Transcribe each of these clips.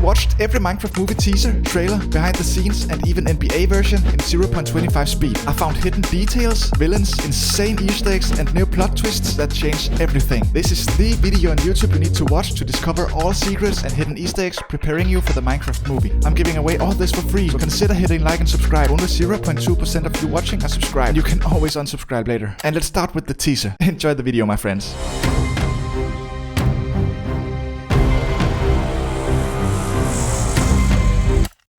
watched every Minecraft movie teaser, trailer, behind the scenes and even NBA version in 0.25 speed. I found hidden details, villains, insane Easter eggs and new plot twists that change everything. This is the video on YouTube you need to watch to discover all secrets and hidden Easter eggs preparing you for the Minecraft movie. I'm giving away all this for free, so consider hitting like and subscribe. Only 0.2% of you watching are subscribed, and you can always unsubscribe later. And let's start with the teaser. Enjoy the video, my friends.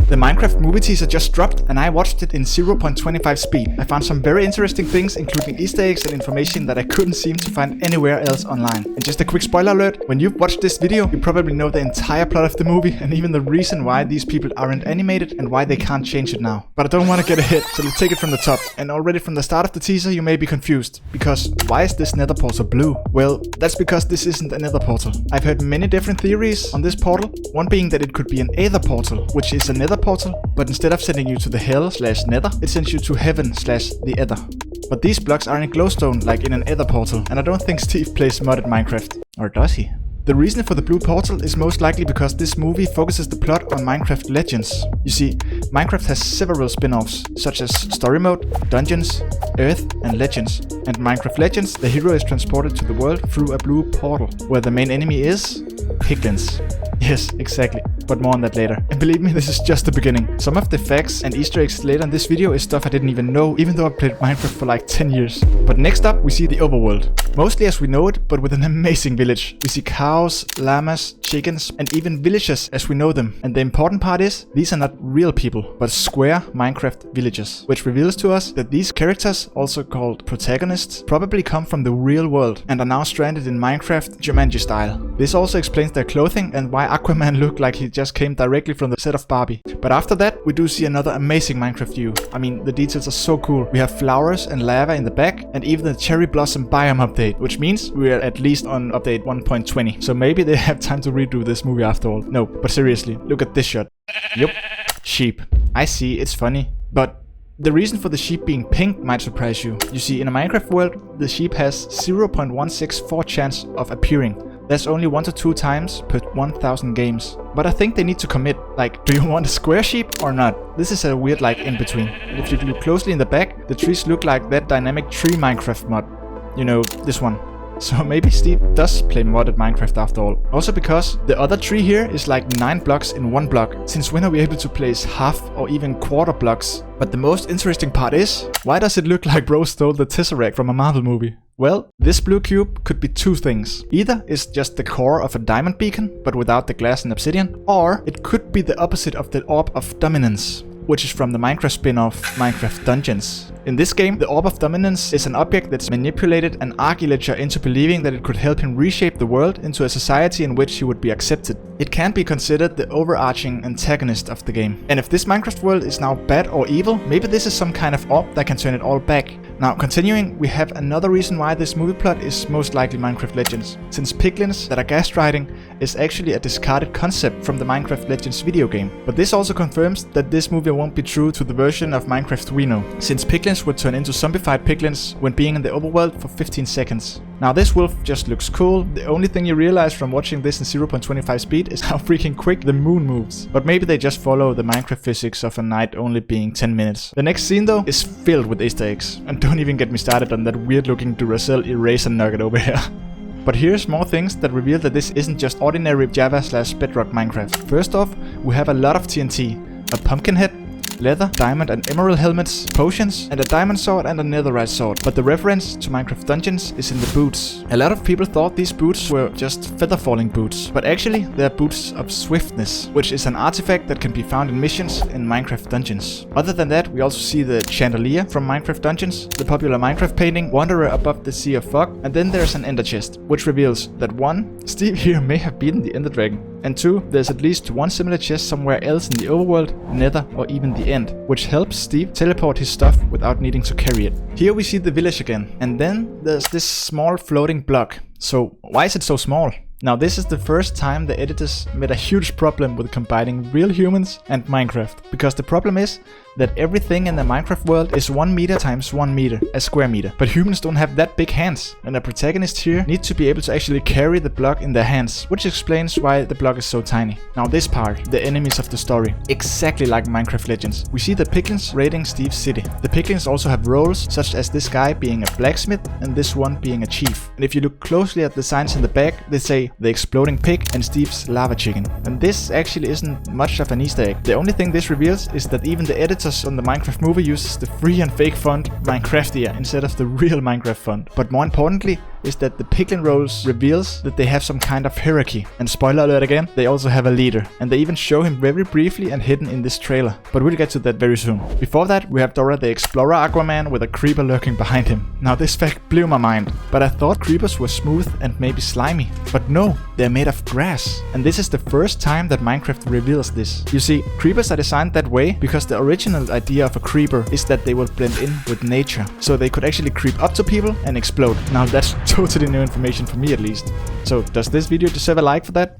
The Minecraft movie teaser just dropped and I watched it in 0.25 speed. I found some very interesting things, including Easter eggs and information that I couldn't seem to find anywhere else online. And just a quick spoiler alert, when you've watched this video, you probably know the entire plot of the movie and even the reason why these people aren't animated and why they can't change it now. But I don't want to get ahead, so let's take it from the top. And already from the start of the teaser you may be confused, because why is this nether portal blue? Well, that's because this isn't a nether portal. I've heard many different theories on this portal, one being that it could be an aether portal, which is a nether portal, but instead of sending you to the hell/nether, it sends you to heaven/the ether. But these blocks are in glowstone like in an ether portal, and I don't think Steve plays modded Minecraft. Or does he? The reason for the blue portal is most likely because this movie focuses the plot on Minecraft Legends. You see, Minecraft has several spin-offs, such as Story Mode, Dungeons, Earth and Legends. And Minecraft Legends, the hero is transported to the world through a blue portal, where the main enemy is piglins. Yes, exactly, but more on that later. And believe me, this is just the beginning. Some of the facts and Easter eggs later in this video is stuff I didn't even know, even though I played Minecraft for like 10 years. But next up, we see the overworld. Mostly as we know it, but with an amazing village. We see cows, llamas, chickens, and even villagers as we know them. And the important part is, these are not real people, but square Minecraft villagers. Which reveals to us that these characters, also called protagonists, probably come from the real world and are now stranded in Minecraft Jumanji style. This also explains their clothing and why Aquaman looked like he just came directly from the set of Barbie. But after that, we do see another amazing Minecraft view. I mean, the details are so cool. We have flowers and lava in the back, and even the cherry blossom biome update, which means we are at least on update 1.20. So maybe they have time to redo this movie after all. No, but seriously, look at this shot. Yup, sheep. I see, it's funny. But the reason for the sheep being pink might surprise you. You see, in a Minecraft world, the sheep has 0.164 chance of appearing. That's only 1 to 2 times per 1000 games. But I think they need to commit. Like, do you want a square sheep or not? This is a weird like in between. If you look closely in the back, the trees look like that dynamic tree Minecraft mod. You know, this one. So maybe Steve does play modded Minecraft after all. Also because the other tree here is like 9 blocks in 1 block. Since when are we able to place half or even quarter blocks? But the most interesting part is, why does it look like bro stole the Tesseract from a Marvel movie? Well, this blue cube could be 2 things. Either it's just the core of a diamond beacon, but without the glass and obsidian, or it could be the opposite of the Orb of Dominance, which is from the Minecraft spin-off Minecraft Dungeons. In this game, the Orb of Dominance is an object that's manipulated an Archilager into believing that it could help him reshape the world into a society in which he would be accepted. It can be considered the overarching antagonist of the game. And if this Minecraft world is now bad or evil, maybe this is some kind of orb that can turn it all back. Now, continuing, we have another reason why this movie plot is most likely Minecraft Legends, since piglins that are gaslighting is actually a discarded concept from the Minecraft Legends video game. But this also confirms that this movie won't be true to the version of Minecraft we know, since piglins would turn into zombified piglins when being in the overworld for 15 seconds. Now this wolf just looks cool. The only thing you realize from watching this in 0.25 speed is how freaking quick the moon moves. But maybe they just follow the Minecraft physics of a night only being 10 minutes. The next scene though is filled with Easter eggs. And don't even get me started on that weird looking Duracell eraser nugget over here. But here's more things that reveal that this isn't just ordinary Java/Bedrock Minecraft. First off, we have a lot of TNT, a pumpkin head, leather, diamond and emerald helmets, potions, and a diamond sword and a netherite sword. But the reference to Minecraft Dungeons is in the boots. A lot of people thought these boots were just feather falling boots, but actually they're boots of swiftness, which is an artifact that can be found in missions in Minecraft Dungeons. Other than that, we also see the chandelier from Minecraft Dungeons, the popular Minecraft painting Wanderer above the Sea of Fog, and then there's an ender chest, which reveals that 1. Steve here may have beaten the ender dragon, and 2. There's at least 1 similar chest somewhere else in the overworld, nether, or even the end, which helps Steve teleport his stuff without needing to carry it. Here we see the village again, and then there's this small floating block. So why is it so small? Now this is the first time the editors made a huge problem with combining real humans and Minecraft, because the problem is that everything in the Minecraft world is 1 meter times 1 meter, a square meter. But humans don't have that big hands, and the protagonist here need to be able to actually carry the block in their hands, which explains why the block is so tiny. Now this part, the enemies of the story, exactly like Minecraft Legends. We see the piglins raiding Steve's city. The piglins also have roles, such as this guy being a blacksmith and this one being a chief. And if you look closely at the signs in the back, they say the exploding pig and Steve's lava chicken. And this actually isn't much of an Easter egg. The only thing this reveals is that even the editors on the Minecraft movie uses the free and fake font Minecraftia instead of the real Minecraft font. But more importantly is that the piglin roles reveals that they have some kind of hierarchy. And spoiler alert again, they also have a leader. And they even show him very briefly and hidden in this trailer. But we'll get to that very soon. Before that, we have Dora the Explorer Aquaman with a creeper lurking behind him. Now this fact blew my mind, but I thought creepers were smooth and maybe slimy. But no, they're made of grass. And this is the first time that Minecraft reveals this. You see, creepers are designed that way because the original idea of a creeper is that they will blend in with nature. So they could actually creep up to people and explode. Now that's totally new information for me at least. So does this video deserve a like for that?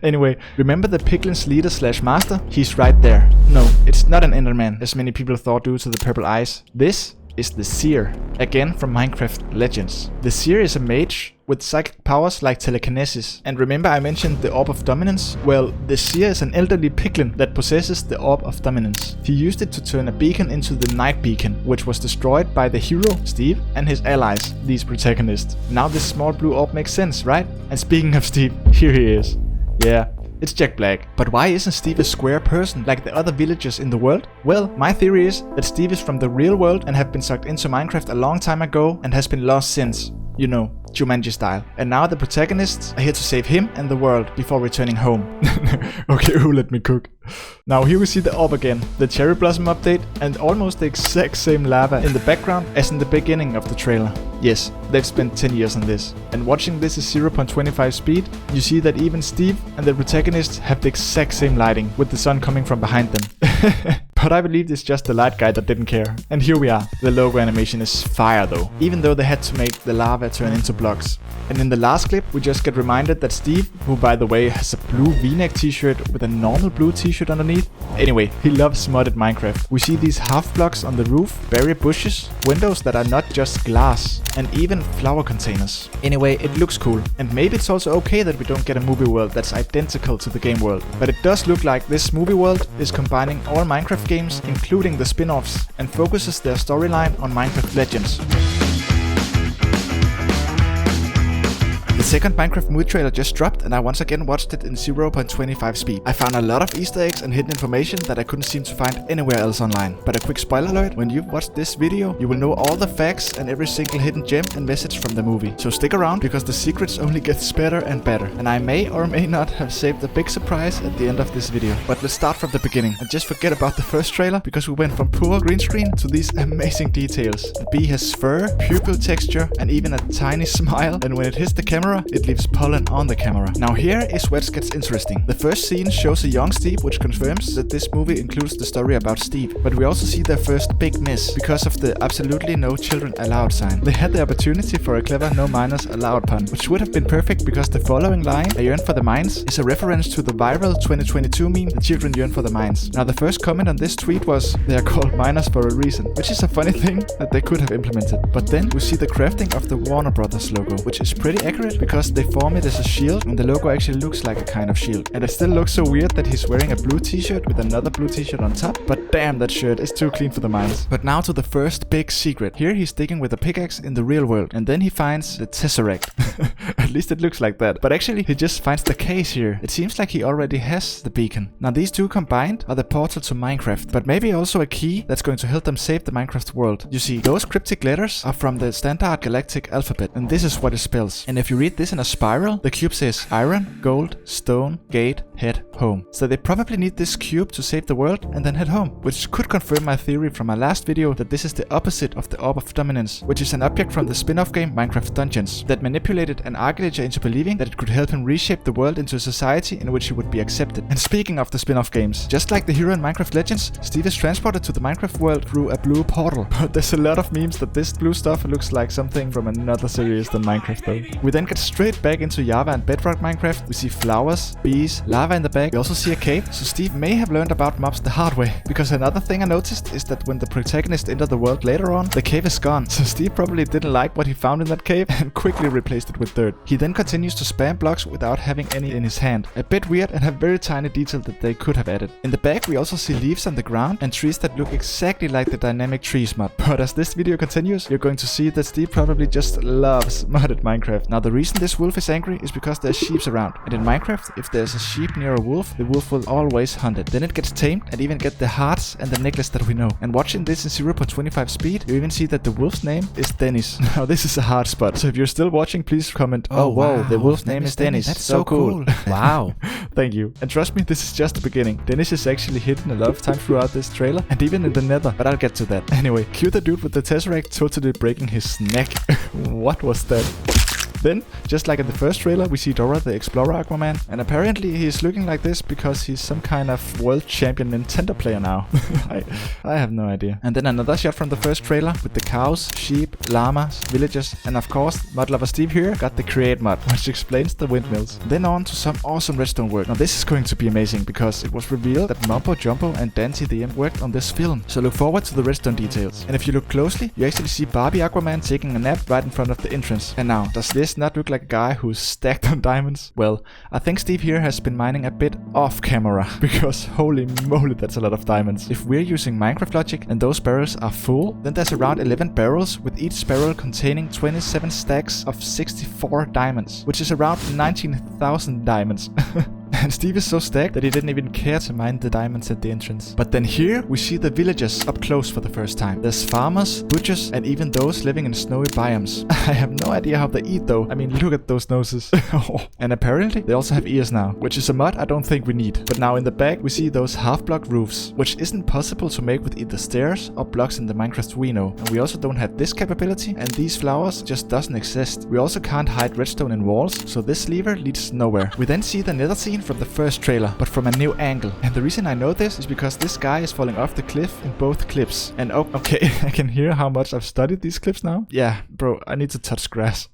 Anyway, remember the piglin's leader slash master? He's right there. No, it's not an Enderman, as many people thought due to the purple eyes. This is the Seer, again from Minecraft Legends. The Seer is a mage with psychic powers like telekinesis. And remember I mentioned the Orb of Dominance? Well, the Seer is an elderly piglin that possesses the Orb of Dominance. He used it to turn a beacon into the Night Beacon, which was destroyed by the hero, Steve, and his allies, these protagonists. Now this small blue orb makes sense, right? And speaking of Steve, here he is. Yeah, it's Jack Black. But why isn't Steve a square person like the other villagers in the world? Well, my theory is that Steve is from the real world and have been sucked into Minecraft a long time ago and has been lost since. You know, Jumanji style. And now the protagonists are here to save him and the world before returning home. Okay, who let me cook? Now here we see the orb again, the cherry blossom update, and almost the exact same lava in the background as in the beginning of the trailer. Yes, they've spent 10 years on this. And watching this at 0.25 speed, you see that even Steve and the protagonist have the exact same lighting, with the sun coming from behind them. But I believe it's just the light guy that didn't care. And here we are. The logo animation is fire though, even though they had to make the lava turn into blocks. And in the last clip, we just get reminded that Steve, who by the way has a blue v-neck t-shirt with a normal blue t-shirt underneath. Anyway, he loves modded Minecraft. We see these half blocks on the roof, berry bushes, windows that are not just glass, and even flower containers. Anyway, it looks cool. And maybe it's also okay that we don't get a movie world that's identical to the game world. But it does look like this movie world is combining all Minecraft games, including the spin-offs, and focuses their storyline on Minecraft Legends. The second Minecraft movie trailer just dropped and I once again watched it in 0.25 speed. I found a lot of Easter eggs and hidden information that I couldn't seem to find anywhere else online. But a quick spoiler alert, when you've watched this video, you will know all the facts and every single hidden gem and message from the movie. So stick around because the secrets only gets better and better. And I may or may not have saved a big surprise at the end of this video. But let's start from the beginning and just forget about the first trailer because we went from poor green screen to these amazing details. The bee has fur, pupil texture and even a tiny smile, and when it hits the camera, it leaves pollen on the camera. Now here is where it gets interesting. The first scene shows a young Steve, which confirms that this movie includes the story about Steve. But we also see their first big miss because of the absolutely no children allowed sign. They had the opportunity for a clever no minors allowed pun, which would have been perfect because the following line, I yearn for the mines, is a reference to the viral 2022 meme, the children yearn for the mines. Now the first comment on this tweet was, they are called miners for a reason, which is a funny thing that they could have implemented. But then we see the crafting of the Warner Brothers logo, which is pretty accurate because they form it as a shield and the logo actually looks like a kind of shield. And it still looks so weird that he's wearing a blue t-shirt with another blue t-shirt on top, but damn, that shirt is too clean for the mines. But now to the first big secret. Here he's digging with a pickaxe in the real world and then he finds the Tesseract. At least it looks like that. But actually he just finds the case here. It seems like he already has the beacon. Now these two combined are the portal to Minecraft, but maybe also a key that's going to help them save the Minecraft world. You see, those cryptic letters are from the standard galactic alphabet and this is what it spells. And if you read this in a spiral, the cube says iron, gold, stone, gate, head, home. So they probably need this cube to save the world and then head home, which could confirm my theory from my last video that this is the opposite of the Orb of Dominance, which is an object from the spin-off game Minecraft Dungeons that manipulated an architecture into believing that it could help him reshape the world into a society in which he would be accepted. And speaking of the spin-off games, just like the hero in Minecraft Legends, Steve is transported to the Minecraft world through a blue portal. But there's a lot of memes that this blue stuff looks like something from another series than Minecraft though. We then get straight back into Java and Bedrock Minecraft. We see flowers, bees, lava lava in the back. We also see a cave, so Steve may have learned about mobs the hard way. Because another thing I noticed is that when the protagonist entered the world later on, the cave is gone. So Steve probably didn't like what he found in that cave and quickly replaced it with dirt. He then continues to spam blocks without having any in his hand. A bit weird and a very tiny detail that they could have added. In the back we also see leaves on the ground and trees that look exactly like the dynamic trees mod. But as this video continues, you're going to see that Steve probably just loves modded Minecraft. Now the reason this wolf is angry is because there's sheep around. And in Minecraft, if there's a sheep near a wolf, the wolf will always hunt it. Then it gets tamed and even get the hearts and the necklace that we know. And watching this in 0.25 speed, you even see that the wolf's name is Dennis. Now this is a hard spot, so if you're still watching, please comment, oh wow, the wolf's name is Dennis. That's so cool. Wow. Thank you. And trust me, this is just the beginning. Dennis is actually hidden a lot of time throughout this trailer, and even in the nether, but I'll get to that. Anyway, cue the dude with the tesseract totally breaking his neck. What was that? Then, just like in the first trailer, we see Dora the Explorer Aquaman, and apparently he's looking like this because he's some kind of world champion Nintendo player now. I have no idea. And then another shot from the first trailer with the cows, sheep, llamas, villagers, and of course, mod lover Steve here got the create mod, which explains the windmills. Then on to some awesome redstone work. Now this is going to be amazing because it was revealed that Mumbo Jumbo and Dante the Imp worked on this film, so look forward to the redstone details. And if you look closely, you actually see Barbie Aquaman taking a nap right in front of the entrance. And now, does this not look like a guy who's stacked on diamonds? Well, I think Steve here has been mining a bit off camera, because holy moly, that's a lot of diamonds. If we're using Minecraft logic and those barrels are full, then there's around 11 barrels with each barrel containing 27 stacks of 64 diamonds, which is around 19,000 diamonds. And Steve is so stacked that he didn't even care to mine the diamonds at the entrance. But then here we see the villagers up close for the first time. There's farmers, butchers, and even those living in snowy biomes. I have no idea how they eat though. I mean, look at those noses. And apparently they also have ears now, which is a mod I don't think we need. But now in the back we see those half-block roofs, which isn't possible to make with either stairs or blocks in the Minecraft we know. And we also don't have this capability, and these flowers just doesn't exist. We also can't hide redstone in walls, so this lever leads nowhere. We then see the nether scene from the first trailer, but from a new angle. And the reason I know this is because this guy is falling off the cliff in both clips. And oh, okay, I can hear how much I've studied these clips now. Yeah, bro, I need to touch grass.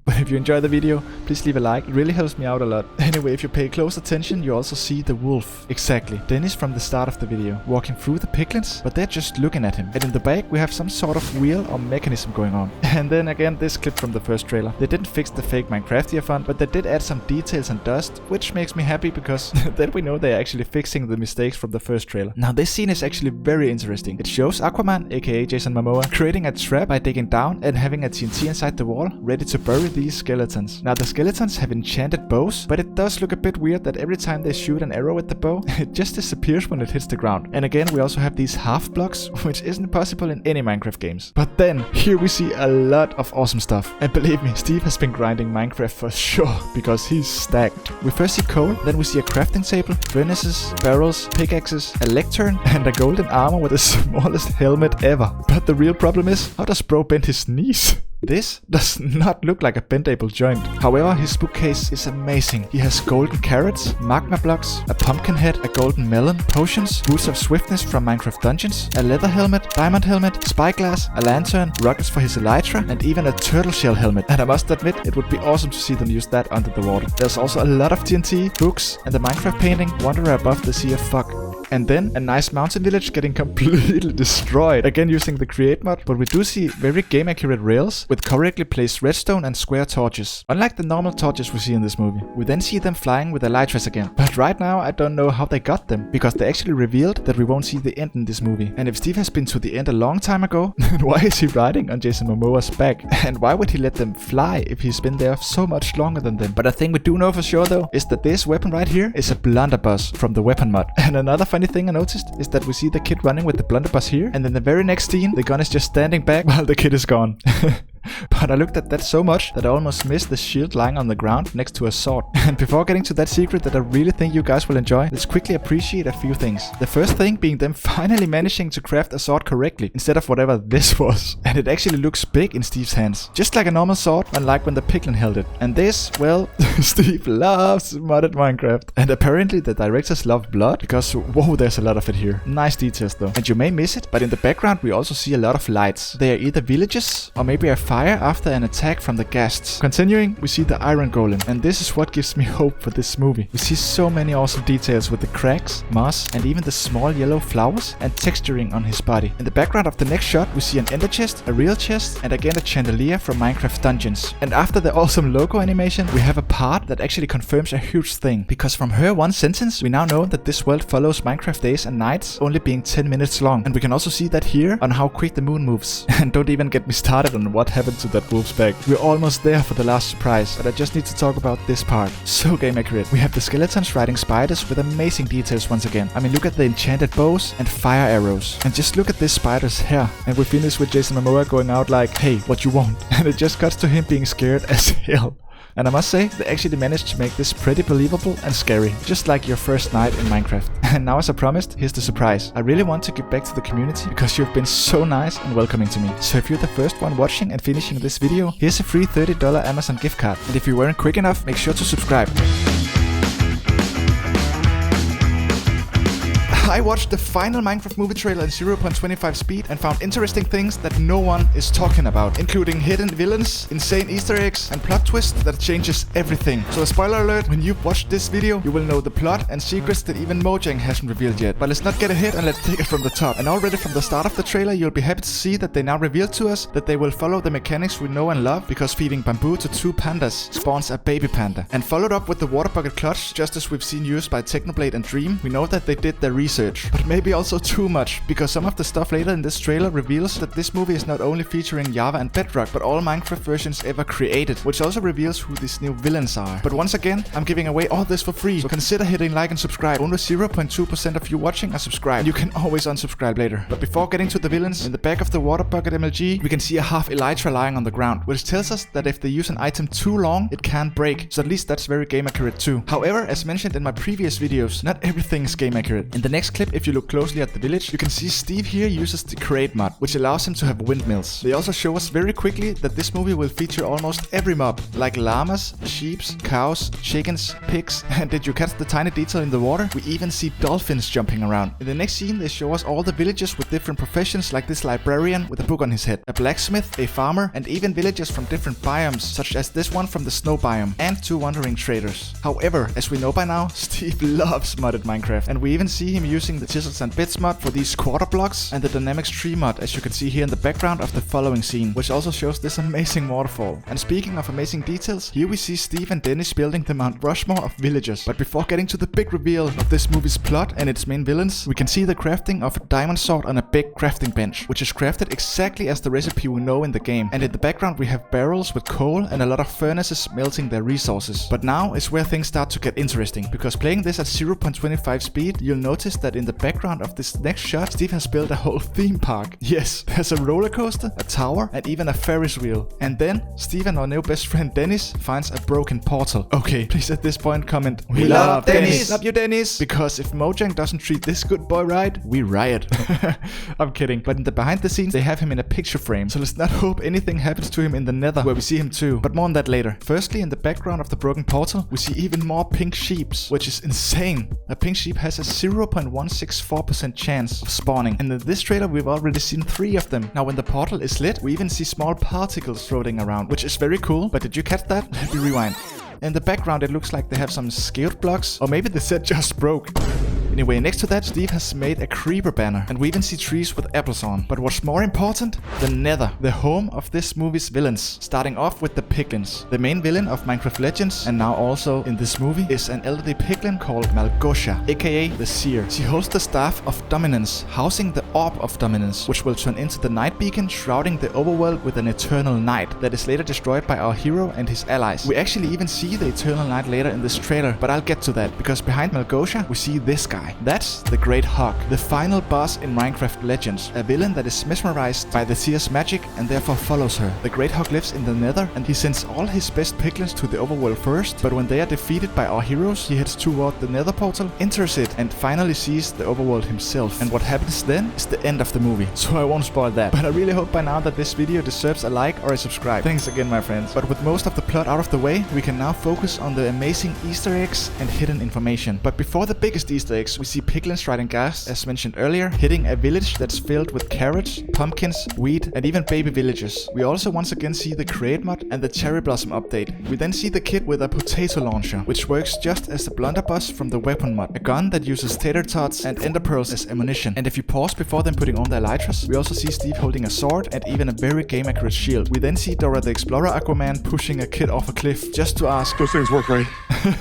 But if you enjoy the video, please leave a like. It really helps me out a lot. Anyway, if you pay close attention, you also see the wolf. Exactly. Dennis from the start of the video, walking through the piglins, but they're just looking at him. And in the back, we have some sort of wheel or mechanism going on. And then again, this clip from the first trailer. They didn't fix the fake Minecraftia font, but they did add some details and dust, which makes me happy because then we know they're actually fixing the mistakes from the first trailer. Now this scene is actually very interesting. It shows Aquaman, aka Jason Momoa, creating a trap by digging down and having a TNT inside the wall, ready to bury these skeletons. Now the skeletons have enchanted bows, but it does look a bit weird that every time they shoot an arrow at the bow, it just disappears when it hits the ground. And again, we also have these half blocks, which isn't possible in any Minecraft games. But then, here we see a lot of awesome stuff. And believe me, Steve has been grinding Minecraft for sure, because he's stacked. We first see coal, then we see a crafting table, furnaces, barrels, pickaxes, a lectern, and a golden armor with the smallest helmet ever. But the real problem is, how does bro bend his knees? This does not look like a bendable joint. However, his bookcase is amazing. He has golden carrots, magma blocks, a pumpkin head, a golden melon, potions, boots of swiftness from Minecraft dungeons, a leather helmet, diamond helmet, spyglass, a lantern, rockets for his elytra, and even a turtle shell helmet. And I must admit, it would be awesome to see them use that under the water. There's also a lot of TNT, books, and the Minecraft painting, Wanderer Above the Sea of Fog. And then a nice mountain village getting completely destroyed, again using the create mod, but we do see very game accurate rails with correctly placed redstone and square torches, unlike the normal torches we see in this movie. We then see them flying with elytras again, but right now I don't know how they got them, because they actually revealed that we won't see the end in this movie. And if Steve has been to the end a long time ago, then why is he riding on Jason Momoa's back? And why would he let them fly if he's been there so much longer than them? But a thing we do know for sure though, is that this weapon right here is a blunderbuss from the weapon mod. And another funny thing I noticed is that we see the kid running with the blunderbuss here, and then the very next scene, the gun is just standing back while the kid is gone. But I looked at that so much that I almost missed the shield lying on the ground next to a sword. And before getting to that secret that I really think you guys will enjoy, let's quickly appreciate a few things. The first thing being them finally managing to craft a sword correctly, instead of whatever this was. And it actually looks big in Steve's hands, just like a normal sword, unlike when the piglin held it. And this, well, Steve loves modded Minecraft. And apparently the directors love blood, because whoa, there's a lot of it here. Nice details though. And you may miss it, but in the background we also see a lot of lights. They are either villages, or maybe a farm fire after an attack from the ghasts. Continuing, we see the iron golem, and this is what gives me hope for this movie. We see so many awesome details with the cracks, moss, and even the small yellow flowers and texturing on his body. In the background of the next shot, we see an ender chest, a real chest, and again a chandelier from Minecraft Dungeons. And after the awesome logo animation, we have a part that actually confirms a huge thing, because from her one sentence, we now know that this world follows Minecraft days and nights, only being 10 minutes long. And we can also see that here on how quick the moon moves. And don't even get me started on what happened to that wolf's back. We're almost there for the last surprise, but I just need to talk about this part. So game accurate. We have the skeletons riding spiders with amazing details once again. I mean, look at the enchanted bows and fire arrows. And just look at this spider's hair. And we finish with Jason Momoa going out like, hey, what you want? And it just cuts to him being scared as hell. And I must say, they actually managed to make this pretty believable and scary, just like your first night in Minecraft. And now, as I promised, here's the surprise. I really want to give back to the community because you've been so nice and welcoming to me. So if you're the first one watching and finishing this video, here's a free $30 Amazon gift card. And if you weren't quick enough, make sure to subscribe. I watched the final Minecraft movie trailer in 0.25 speed and found interesting things that no one is talking about, including hidden villains, insane Easter eggs, and plot twists that changes everything. So a spoiler alert, when you've watched this video, you will know the plot and secrets that even Mojang hasn't revealed yet. But let's not get ahead and let's take it from the top. And already from the start of the trailer, you'll be happy to see that they now revealed to us that they will follow the mechanics we know and love, because feeding bamboo to 2 pandas spawns a baby panda. And followed up with the water bucket clutch, just as we've seen used by Technoblade and Dream, we know that they did their research. But maybe also too much, because some of the stuff later in this trailer reveals that this movie is not only featuring Java and Bedrock, but all Minecraft versions ever created, which also reveals who these new villains are. But once again, I'm giving away all this for free, so consider hitting like and subscribe. Only 0.2% of you watching are subscribed. You can always unsubscribe later. But before getting to the villains, in the back of the water bucket MLG, we can see a half elytra lying on the ground, which tells us that if they use an item too long, it can break. So at least that's very game accurate too. However, as mentioned in my previous videos, not everything is game accurate. In the next clip, if you look closely at the village, you can see Steve here uses the crate mod, which allows him to have windmills. They also show us very quickly that this movie will feature almost every mob, like llamas, sheep, cows, chickens, pigs, and did you catch the tiny detail in the water? We even see dolphins jumping around. In the next scene, they show us all the villagers with different professions, like this librarian with a book on his head, a blacksmith, a farmer, and even villagers from different biomes, such as this one from the snow biome, and 2 wandering traders. However, as we know by now, Steve loves modded Minecraft, and we even see him using the chisels and bits mod for these quarter blocks and the dynamics tree mod, as you can see here in the background of the following scene, which also shows this amazing waterfall. And speaking of amazing details, here we see Steve and Dennis building the Mount Rushmore of villagers. But before getting to the big reveal of this movie's plot and its main villains, we can see the crafting of a diamond sword on a big crafting bench, which is crafted exactly as the recipe we know in the game. And in the background we have barrels with coal and a lot of furnaces melting their resources. But now is where things start to get interesting, because playing this at 0.25 speed, you'll notice that in the background of this next shot, Steve has built a whole theme park. Yes, there's a roller coaster, a tower, and even a Ferris wheel. And then Steve and our new best friend Dennis finds a broken portal. Okay, please at this point comment, "We love Dennis!" Love you, Dennis! Because if Mojang doesn't treat this good boy right, we riot. I'm kidding. But in the behind the scenes, they have him in a picture frame. So let's not hope anything happens to him in the nether, where we see him too. But more on that later. Firstly, in the background of the broken portal, we see even more pink sheeps, which is insane. A pink sheep has a 0.164% chance of spawning, and in this trailer we've already seen 3 of them. Now when the portal is lit, we even see small particles floating around, which is very cool. But did you catch that? Let me rewind. In the background it looks like they have some scaled blocks, or maybe the set just broke. Anyway, next to that, Steve has made a creeper banner, and we even see trees with apples on. But what's more important? The Nether, the home of this movie's villains. Starting off with the piglins. The main villain of Minecraft Legends, and now also in this movie, is an elderly piglin called Malgosha, aka the Seer. She holds the Staff of Dominance, housing the Orb of Dominance, which will turn into the Night Beacon, shrouding the overworld with an eternal night that is later destroyed by our hero and his allies. We actually even see the eternal night later in this trailer, but I'll get to that, because behind Malgosha we see this guy. That's the Great Hog, the final boss in Minecraft Legends, a villain that is mesmerized by the Seer's magic and therefore follows her. The Great Hog lives in the Nether, and he sends all his best piglins to the overworld first, but when they are defeated by our heroes, he heads toward the Nether portal, enters it, and finally sees the overworld himself. And what happens then is the end of the movie, so I won't spoil that. But I really hope by now that this video deserves a like or a subscribe. Thanks again, my friends. But with most of the plot out of the way, we can now focus on the amazing Easter eggs and hidden information. But before the biggest Easter eggs, eggs, we see piglins riding gas, as mentioned earlier, hitting a village that's filled with carrots, pumpkins, wheat, and even baby villagers. We also once again see the create mod and the cherry blossom update. We then see the kid with a potato launcher, which works just as the blunderbuss from the weapon mod, a gun that uses tater tots and ender pearls as ammunition. And if you pause before them putting on their elytras, we also see Steve holding a sword and even a very game accurate shield. We then see Dora the Explorer Aquaman pushing a kid off a cliff just to ask, those things work right?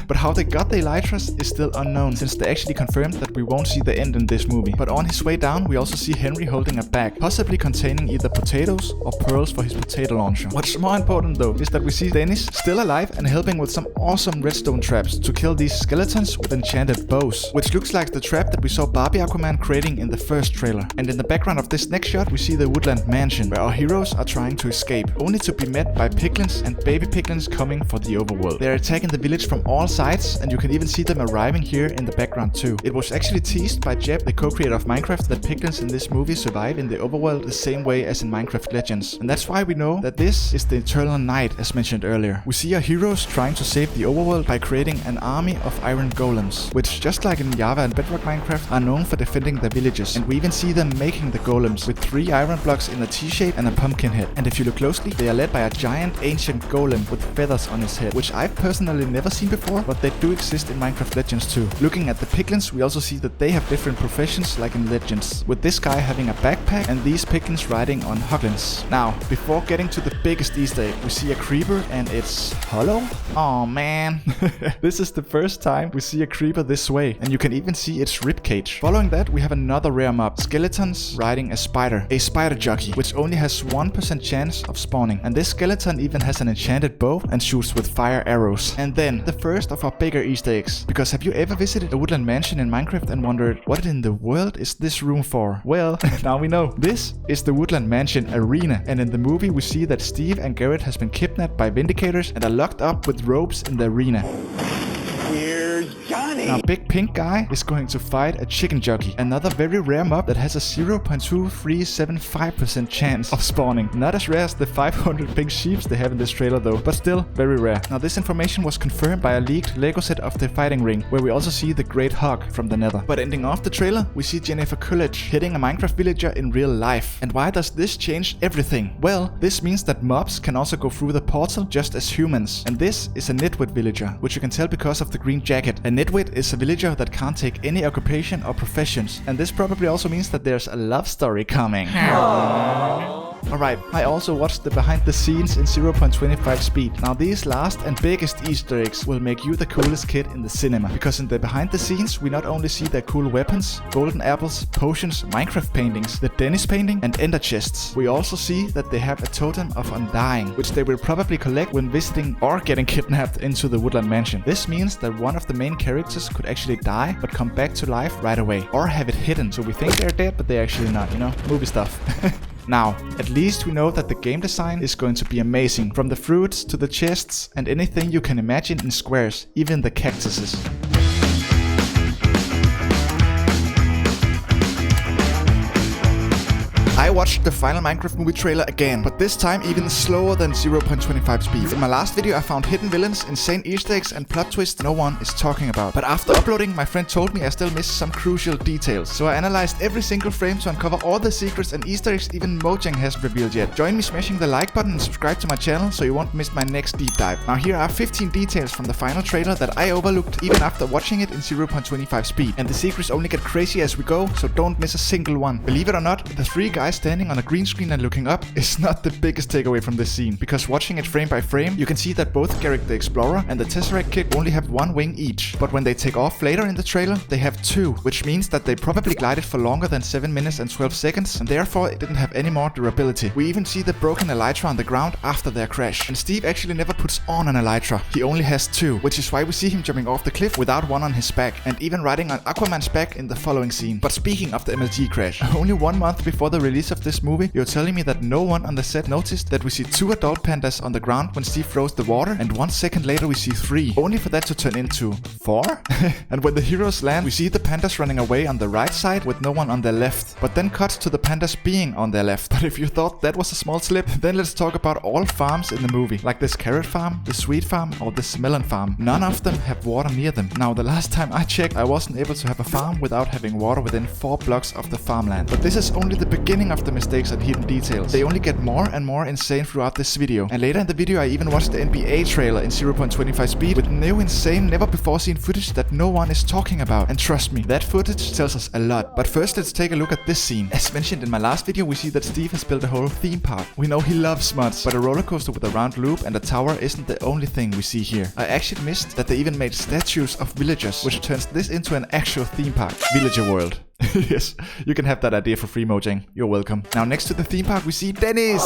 But how they got the elytras is still unknown, since they actually confirmed that we won't see the end in this movie. But on his way down, we also see Henry holding a bag, possibly containing either potatoes or pearls for his potato launcher. What's more important though is that we see Dennis still alive and helping with some awesome redstone traps to kill these skeletons with enchanted bows, which looks like the trap that we saw Barbie Aquaman creating in the first trailer. And in the background of this next shot, we see the woodland mansion where our heroes are trying to escape, only to be met by piglins and baby piglins coming for the overworld. They're attacking the village from all sides, and you can even see them arriving here in the background too. It was actually teased by Jeb, the co-creator of Minecraft, that piglins in this movie survive in the overworld the same way as in Minecraft Legends. And that's why we know that this is the Eternal Night, as mentioned earlier. We see our heroes trying to save the overworld by creating an army of iron golems, which just like in Java and Bedrock Minecraft are known for defending their villages. And we even see them making the golems with 3 iron blocks in a T-shape and a pumpkin head. And if you look closely, they are led by a giant ancient golem with feathers on his head, which I've personally never seen before, but they do exist in Minecraft Legends too. Looking at the piglins, we also see that they have different professions like in Legends, with this guy having a backpack and these piglins riding on hoglins. Now, before getting to the biggest Easter egg, we see a creeper and it's hollow. Oh man. This is the first time we see a creeper this way, and you can even see its ribcage. Following that, we have another rare mob, skeletons riding a spider jockey, which only has 1% chance of spawning. And this skeleton even has an enchanted bow and shoots with fire arrows. And then, the first of our bigger Easter eggs. Because have you ever visited a woodland mansion in Minecraft and wondered, what in the world is this room for? Well, now we know. This is the woodland mansion arena, and in the movie we see that Steve and Garrett has been kidnapped by vindicators and are locked up with ropes in the arena. Now, Big Pink Guy is going to fight a chicken jockey, another very rare mob that has a 0.2375% chance of spawning. Not as rare as the 500 pink sheeps they have in this trailer though, but still very rare. Now, this information was confirmed by a leaked Lego set of the fighting ring, where we also see the Great Hog from the Nether. But ending off the trailer, we see Jennifer Coolidge hitting a Minecraft villager in real life. And why does this change everything? Well, this means that mobs can also go through the portal just as humans. And this is a nitwit villager, which you can tell because of the green jacket. A nitwit is a villager that can't take any occupation or professions, and this probably also means that there's a love story coming. Alright, I also watched the behind the scenes in 0.25 speed. Now these last and biggest Easter eggs will make you the coolest kid in the cinema, because in the behind the scenes we not only see their cool weapons, golden apples, potions, Minecraft paintings, the Dennis painting and ender chests. We also see that they have a totem of undying, which they will probably collect when visiting or getting kidnapped into the woodland mansion. This means that one of the main characters could actually die but come back to life right away, or have it hidden so we think they're dead but they're actually not, you know, movie stuff. Now, at least we know that the game design is going to be amazing, from the fruits to the chests and anything you can imagine in squares, even the cactuses. I watched the final Minecraft movie trailer again, but this time even slower than 0.25 speed. In my last video I found hidden villains, insane Easter eggs and plot twists no one is talking about. But after uploading, my friend told me I still missed some crucial details. So I analyzed every single frame to uncover all the secrets and Easter eggs even Mojang hasn't revealed yet. Join me smashing the like button and subscribe to my channel so you won't miss my next deep dive. Now here are 15 details from the final trailer that I overlooked even after watching it in 0.25 speed. And the secrets only get crazy as we go, so don't miss a single one. Believe it or not, the 3 guys standing on a green screen and looking up is not the biggest takeaway from this scene, because watching it frame by frame, you can see that both Garrett the Explorer and the Tesseract Kid only have 1 wing each, but when they take off later in the trailer, they have 2, which means that they probably glided for longer than 7 minutes and 12 seconds, and therefore it didn't have any more durability. We even see the broken elytra on the ground after their crash, and Steve actually never puts on an elytra, he only has 2, which is why we see him jumping off the cliff without one on his back, and even riding on Aquaman's back in the following scene. But speaking of the MLG crash, only 1 month before the release of of this movie, you're telling me that no one on the set noticed that we see 2 adult pandas on the ground when Steve throws the water, and 1 second later we see 3, only for that to turn into 4? And when the heroes land, we see the pandas running away on the right side with no one on their left, but then cuts to the pandas being on their left. But if you thought that was a small slip, then let's talk about all farms in the movie, like this carrot farm, the sweet farm, or this melon farm. None of them have water near them. Now, the last time I checked, I wasn't able to have a farm without having water within 4 blocks of the farmland. But this is only the beginning of the mistakes and hidden details. They only get more and more insane throughout this video. And later in the video, I even watched the NBA trailer in 0.25 speed with new insane, never before seen footage that no one is talking about. And trust me, that footage tells us a lot. But first, let's take a look at this scene. As mentioned in my last video, we see that Steve has built a whole theme park. We know he loves mods, but a roller coaster with a round loop and a tower isn't the only thing we see here. I actually missed that they even made statues of villagers, which turns this into an actual theme park. Villager World. Yes, you can have that idea for free, Mojang. You're welcome. Now, next to the theme park, we see Dennis.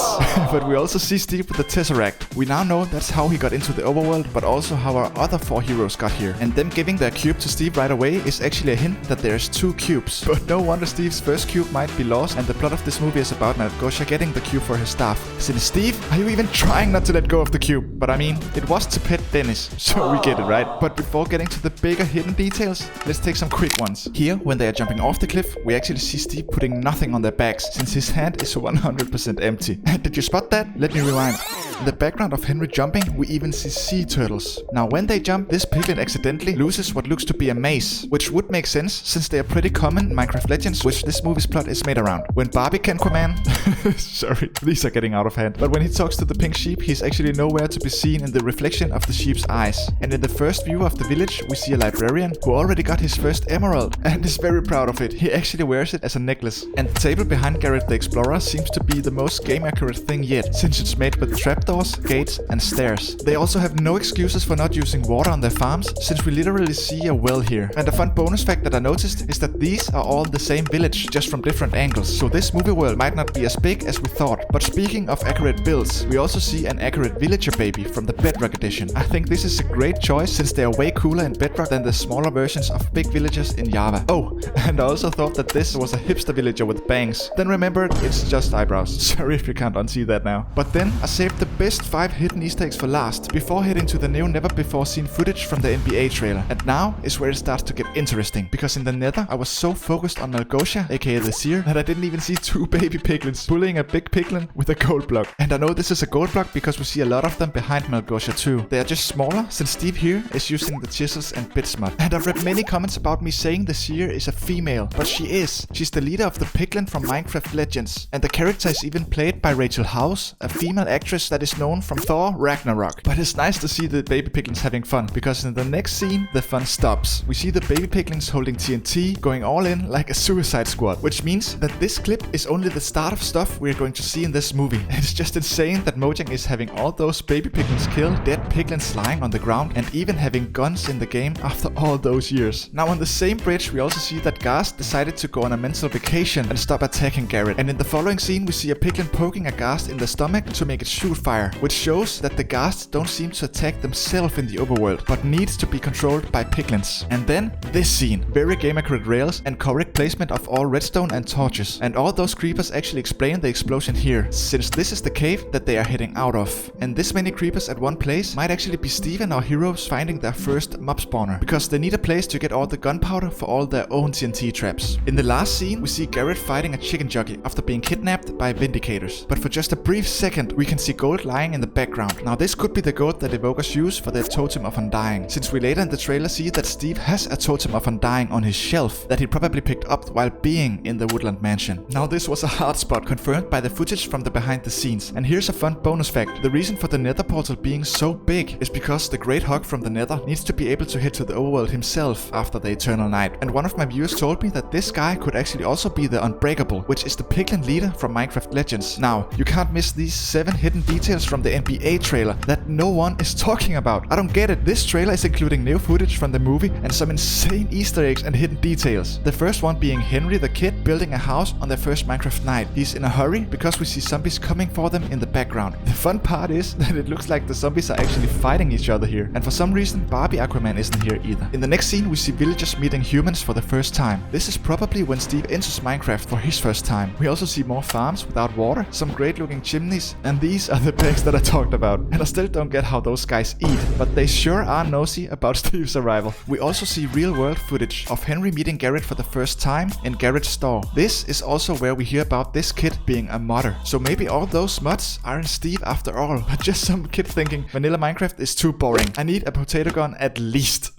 But we also see Steve with the Tesseract. We now know that's how he got into the overworld, but also how our other 4 heroes got here. And them giving their cube to Steve right away is actually a hint that there's 2 cubes. But no wonder Steve's first cube might be lost, and the plot of this movie is about Malgosha getting the cube for his staff. Since Steve, are you even trying not to let go of the cube? But I mean, it was to pet Dennis, so we get it, right? But before getting to the bigger hidden details, let's take some quick ones. Here, when they are jumping off the cliff, we actually see Steve putting nothing on their backs, since his hand is 100% empty. Did you spot that? Let me rewind. In the background of Henry jumping, we even see sea turtles. Now, when they jump, this piglin accidentally loses what looks to be a mace, which would make sense since they are pretty common in Minecraft Legends, which this movie's plot is made around. When Barbie can command... Sorry, these are getting out of hand. But when he talks to the pink sheep, he's actually nowhere to be seen in the reflection of the sheep's eyes. And in the first view of the village, we see a librarian who already got his first emerald and is very proud of it. He actually wears it as a necklace. And the table behind Garrett the Explorer seems to be the most game accurate thing yet, since it's made with trapdoors, gates, and stairs. They also have no excuses for not using water on their farms, since we literally see a well here. And a fun bonus fact that I noticed is that these are all the same village, just from different angles. So this movie world might not be as big as we thought. But speaking of accurate builds, we also see an accurate villager baby from the Bedrock edition. I think this is a great choice, since they are way cooler in Bedrock than the smaller versions of big villagers in Java. Oh, and I also thought that this was a hipster villager with bangs. Then remembered it's just eyebrows. Sorry if you can't unsee that now. But then I saved the best 5 hidden Easter eggs for last, before heading to the new never before seen footage from the NBA trailer. And now is where it starts to get interesting, because in the nether I was so focused on Malgosha, aka the seer, that I didn't even see 2 baby piglins bullying a big piglin with a gold block. And I know this is a gold block because we see a lot of them behind Malgosha too. They are just smaller, since Steve here is using the chisels and bits mod. And I've read many comments about me saying the seer is a female, but she is. She's the leader of the piglin from Minecraft Legends, and the character is even played by Rachel House, a female actress that is known from Thor Ragnarok. But it's nice to see the baby piglins having fun, because in the next scene the fun stops. We see the baby piglins holding TNT, going all in like a suicide squad, which means that this clip is only the start of stuff we're going to see in this movie. It's just insane that Mojang is having all those baby piglins killed, dead piglins lying on the ground, and even having guns in the game after all those years. Now on the same bridge we also see that Ghast decided to go on a mental vacation and stop attacking Garrett. And in the following scene we see a piglin poking a Ghast in the stomach to make it shoot fire, which shows that the Ghasts don't seem to attack themselves in the overworld, but needs to be controlled by piglins. And then this scene, very game accurate rails and correct placement of all redstone and torches. And all those creepers actually explain the explosion here, since this is the cave that they are heading out of. And this many creepers at one place might actually be Steve and our heroes finding their first mob spawner, because they need a place to get all the gunpowder for all their own TNT traps. In the last scene we see Garrett fighting a chicken jockey after being kidnapped by Vindicators, but for just a brief second we can see gold lying in the background. Now this could be the gold that evokers use for their totem of undying, since we later in the trailer see that Steve has a totem of undying on his shelf that he probably picked up while being in the Woodland Mansion. Now this was a hard spot confirmed by the footage from the behind the scenes. And here's a fun bonus fact: the reason for the nether portal being so big is because the Great Hog from the nether needs to be able to head to the overworld himself after the eternal night. And one of my viewers told me that this guy could actually also be the Unbreakable, which is the piglin leader from Minecraft Legends. Now you can't miss these 7 hidden details details from the NBA trailer that no one is talking about. I don't get it. This trailer is including new footage from the movie and some insane Easter eggs and hidden details. The first one being Henry the kid building a house on their first Minecraft night. He's in a hurry because we see zombies coming for them in the background. The fun part is that it looks like the zombies are actually fighting each other here, and for some reason Barbie Aquaman isn't here either. In the next scene we see villagers meeting humans for the first time. This is probably when Steve enters Minecraft for his first time. We also see more farms without water, some great looking chimneys, and these are the pigs that I talked about. And I still don't get how those guys eat, but they sure are nosy about Steve's arrival. We also see real world footage of Henry meeting Garrett for the first time in Garrett's store. This is also where we hear about this kid being a modder. So maybe all those mods aren't Steve after all, but just some kid thinking vanilla Minecraft is too boring. I need a potato gun at least.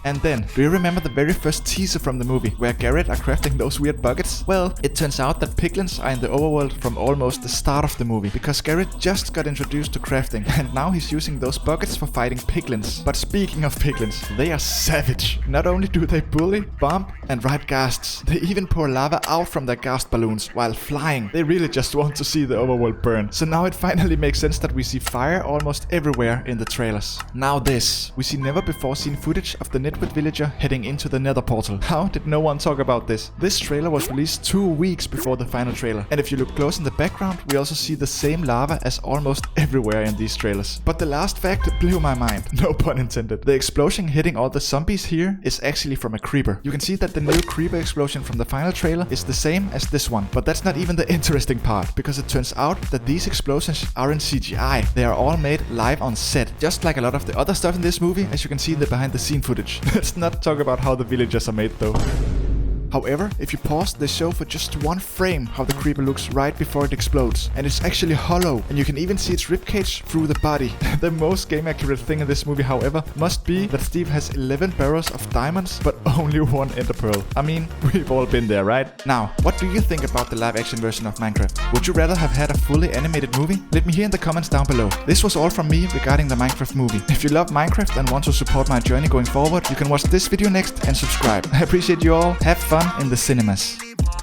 And then, do you remember the very first teaser from the movie, where Garrett are crafting those weird buckets? Well, it turns out that piglins are in the overworld from almost the start of the movie, because Garrett just got introduced to crafting, and now he's using those buckets for fighting piglins. But speaking of piglins, they are savage. Not only do they bully, bomb, and ride ghasts, they even pour lava out from their ghast balloons while flying. They really just want to see the overworld burn. So now it finally makes sense that we see fire almost everywhere in the trailers. Now this, we see never before seen footage of the Nitwit villager heading into the nether portal. How did no one talk about this? This trailer was released 2 weeks before the final trailer. And if you look close in the background, we also see the same lava as almost everywhere in these trailers. But the last fact blew my mind. No pun intended. The explosion hitting all the zombies here is actually from a creeper. You can see that the new creeper explosion from the final trailer is the same as this one. But that's not even the interesting part, because it turns out that these explosions aren't CGI. They are all made live on set. Just like a lot of the other stuff in this movie, as you can see in the behind the scene footage. Let's not talk about how the villagers are made though. However, if you pause, they show for just 1 frame how the creeper looks right before it explodes. And it's actually hollow, and you can even see its ribcage through the body. The most game accurate thing in this movie, however, must be that Steve has 11 barrels of diamonds, but only 1 ender pearl. I mean, we've all been there, right? Now, what do you think about the live action version of Minecraft? Would you rather have had a fully animated movie? Let me hear in the comments down below. This was all from me regarding the Minecraft movie. If you love Minecraft and want to support my journey going forward, you can watch this video next and subscribe. I appreciate you all. Have fun in the cinemas.